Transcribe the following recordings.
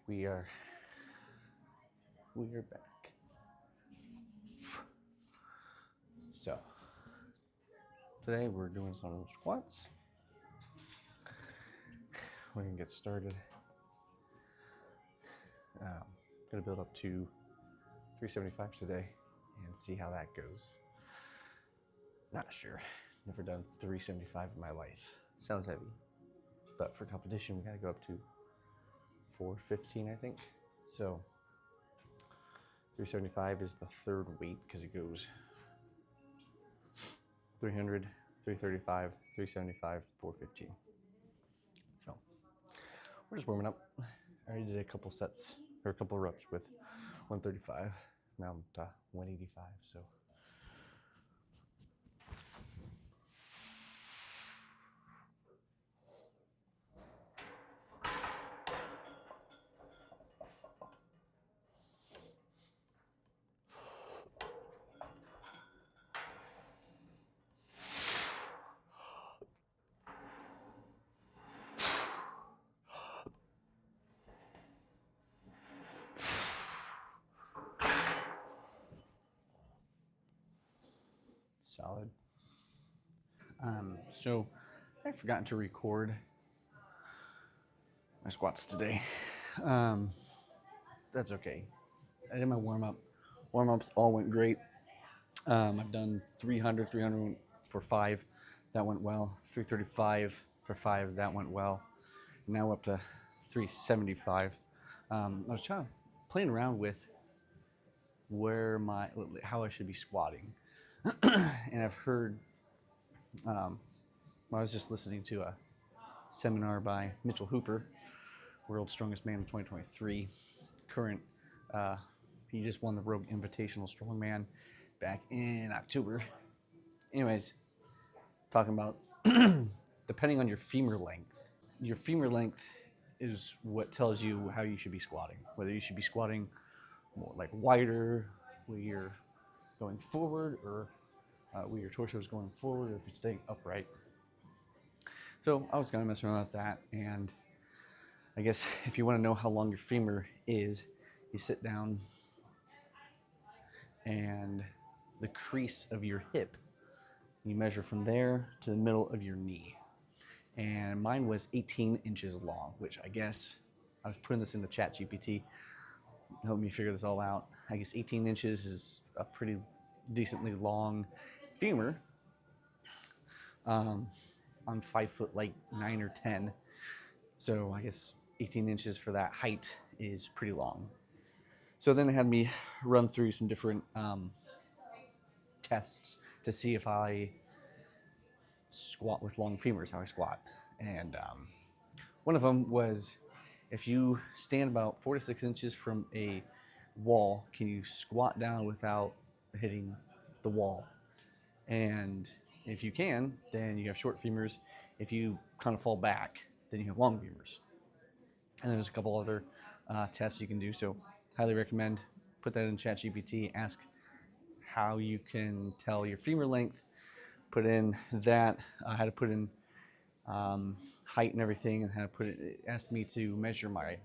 We are back. So today we're doing some squats. We're gonna get started. Gonna build up to 375 today and see how that goes. Not sure. Never done 375 in my life. Sounds heavy, but for competition we gotta go up to 415, I think. So 375 is the third weight because it goes 300, 335, 375, 415. So we're just warming up. I already did a couple sets or a couple reps with 135. Now I'm to 185. So solid. So I've forgotten to record my squats today. That's okay. I did my warm-up. Warm-ups all went great. I've done 300 for 5. That went well. 335 for 5. That went well. Now up to 375. I was playing around with how I should be squatting. And I've heard, I was just listening to a seminar by Mitchell Hooper, World's Strongest Man in 2023. Current, he just won the Rogue Invitational Strongman back in October. Anyways, talking about depending on your femur length. Your femur length is what tells you how you should be squatting. Whether you should be squatting more like wider, where you're going forward, or where your torso is going forward, or if you're staying upright. So I was kind of messing around with that, and I guess if you want to know how long your femur is, you sit down and the crease of your hip, you measure from there to the middle of your knee. And mine was 18 inches long, which I guess, I was putting this into ChatGPT, help me figure this all out. I guess 18 inches is a pretty decently long femur. I'm 5 foot like 9 or 10, so I guess 18 inches for that height is pretty long. So then they had me run through some different tests to see if I squat with long femurs, how I squat. And one of them was, if you stand about 4 to 6 inches from a wall, can you squat down without hitting the wall? And if you can, then you have short femurs. If you kind of fall back, then you have long femurs. And there's a couple other tests you can do. So highly recommend, put that in ChatGPT, ask how you can tell your femur length, put in that, how to put in height and everything, and how to put it asked me to measure my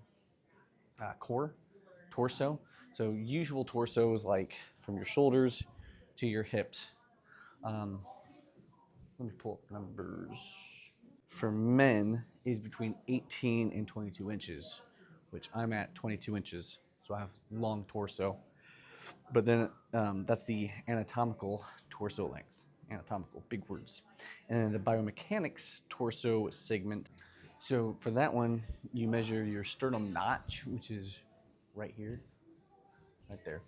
torso. So usual torso is like from your shoulders to your hips. Let me pull up numbers. For men is between 18 and 22 inches, which I'm at 22 inches, so I have long torso. But then that's the anatomical torso length. Anatomical, big words. And then the biomechanics torso segment. So for that one, you measure your sternum notch, which is right here, right there.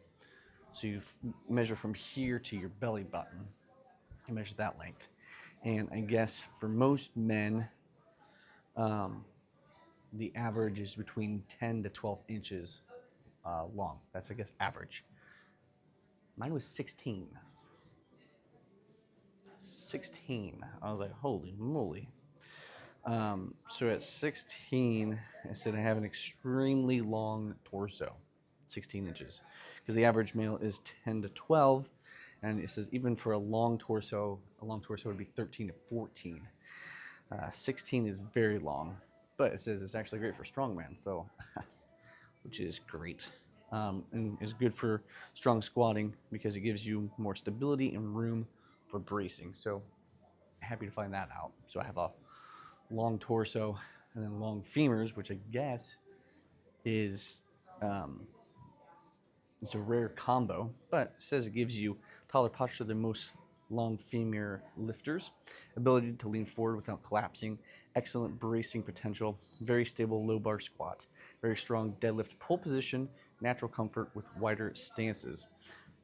So you measure from here to your belly button. You measure that length. And I guess for most men, the average is between 10 to 12 inches long. That's, I guess, average. Mine was 16. 16. I was like, holy moly. So at 16, I said I have an extremely long torso, 16 inches, because the average male is 10 to 12, and it says even for a long torso would be 13 to 14. 16 is very long, but it says it's actually great for strongman, so which is great. And is good for strong squatting because it gives you more stability and room for bracing. So happy to find that out. So I have a long torso and then long femurs, which I guess is it's a rare combo, but it says it gives you taller posture than most long femur lifters, ability to lean forward without collapsing, excellent bracing potential, very stable low bar squat, very strong deadlift pull position, natural comfort with wider stances.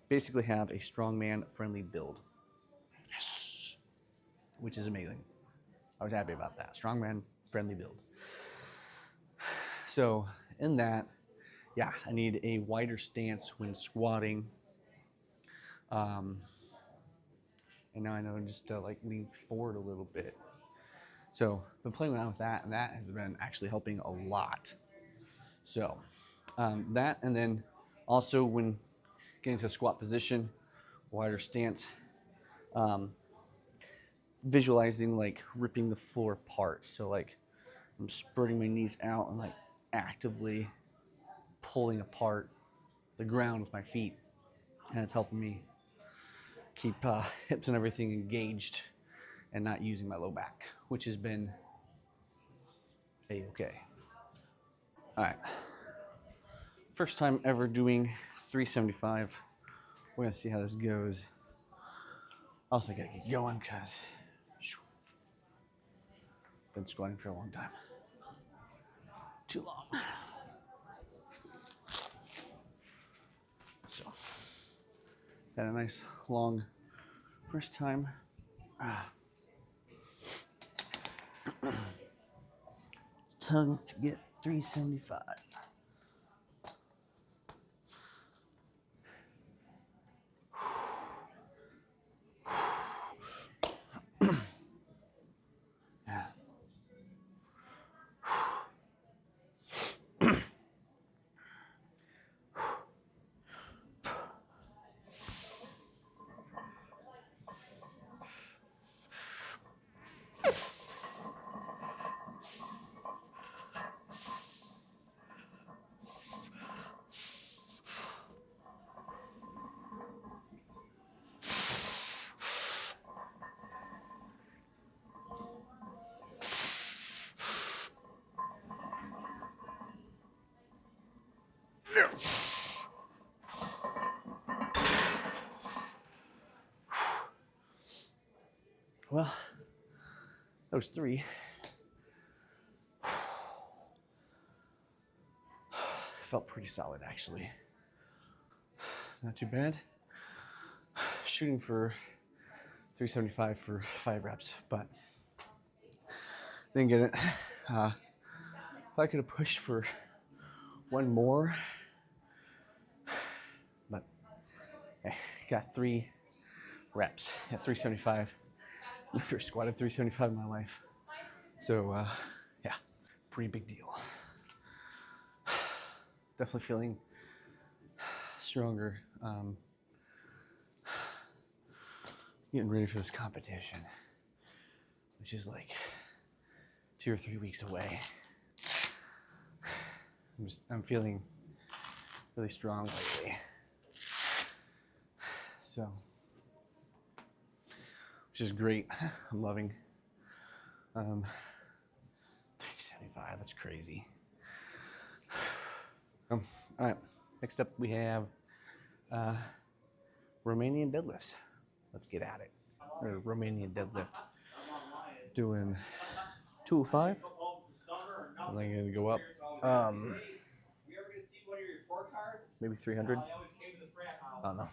Basically have a strongman friendly build. Yes, which is amazing. I was happy about that. Strongman friendly build. So in that, yeah, I need a wider stance when squatting. And now I know just to like lean forward a little bit. So been playing around with that, and that has been actually helping a lot. So that, and then also when getting to a squat position, wider stance, visualizing like ripping the floor apart. So like I'm spreading my knees out and like actively pulling apart the ground with my feet, and it's helping me keep hips and everything engaged and not using my low back, which has been a-okay. All right, first time ever doing 375. We're gonna see how this goes. Also gotta get going because been squatting for a long time. Too long. So had a nice long first time. It's time to get 375. Yeah. Well, those three felt pretty solid actually. Not too bad. Shooting for 375 for 5 reps, but didn't get it. If I could have pushed for one more, but hey, got 3 reps at 375. Never squatted 375 in my life. So, yeah, pretty big deal. Definitely feeling stronger. Getting ready for this competition, which is like 2 or 3 weeks away. I'm feeling really strong lately. So, which is great. I'm loving 375. That's crazy. All right. Next up, we have Romanian deadlifts. Let's get at it. Or Romanian deadlift. Doing 205. And then gonna go up. Maybe 300. I don't know.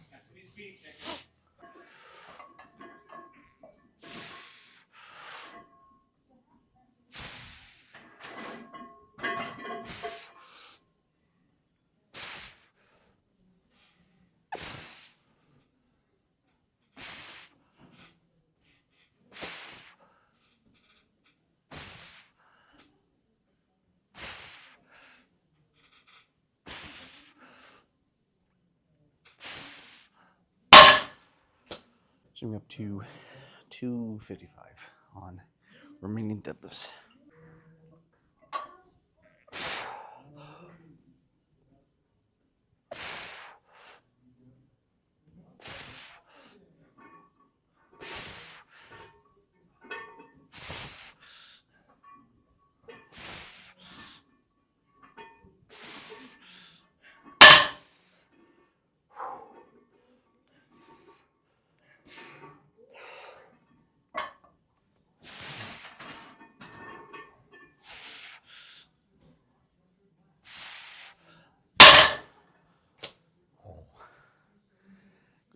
Zooming up to 255 on Romanian deadlifts.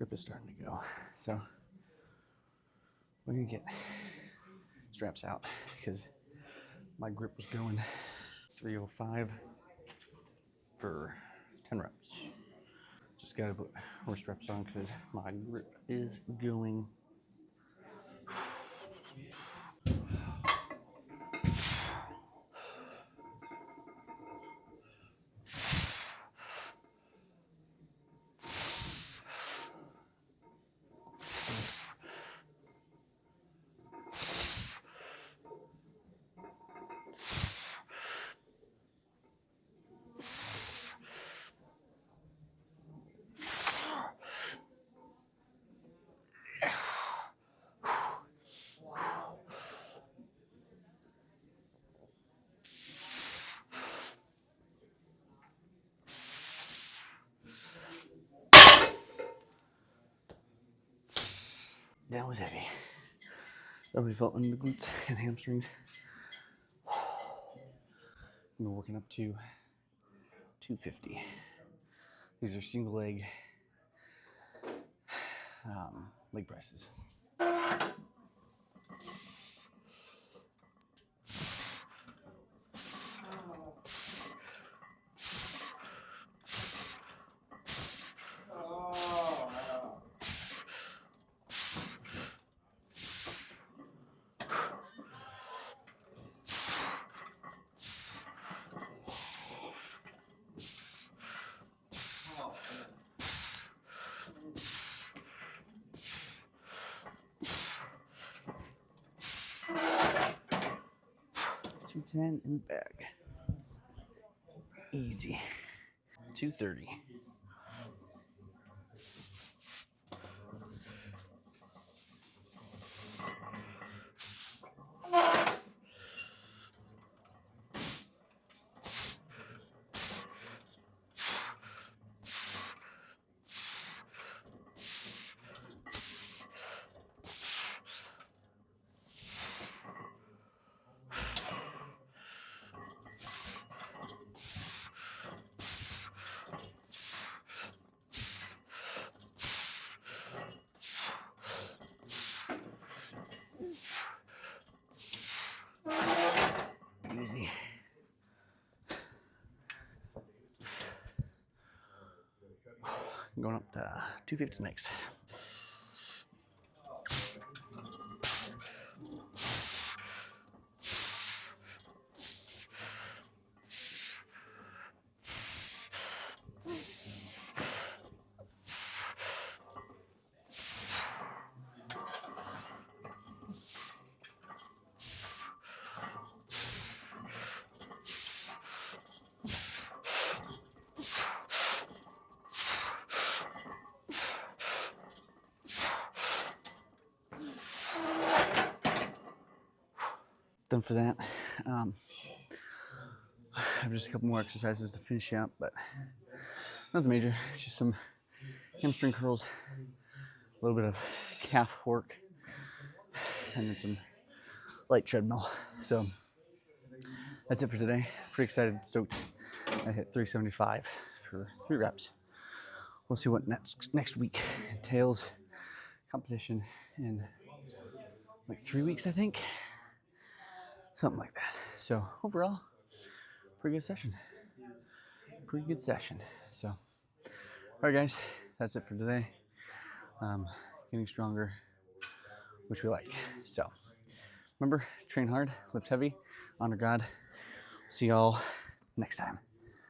grip is starting to go. So we're gonna get straps out because my grip was going. 305 for 10 reps. Just gotta put more straps on because my grip is going. That was heavy. Really felt in the glutes and hamstrings. We're working up to 250. These are single leg leg presses. $210 in the bag. Easy. 230. Easy. Going up to 250 next. Done for that. I have just a couple more exercises to finish up, but nothing major. Just some hamstring curls, a little bit of calf work, and then some light treadmill. So that's it for today. Pretty excited, stoked. I hit 375 for 3 reps. We'll see what next week entails. Competition in like 3 weeks, I think. Something like that. So overall, pretty good session. Pretty good session. So, all right, guys, that's it for today. Getting stronger, which we like. So, remember, train hard, lift heavy, honor God. See y'all next time.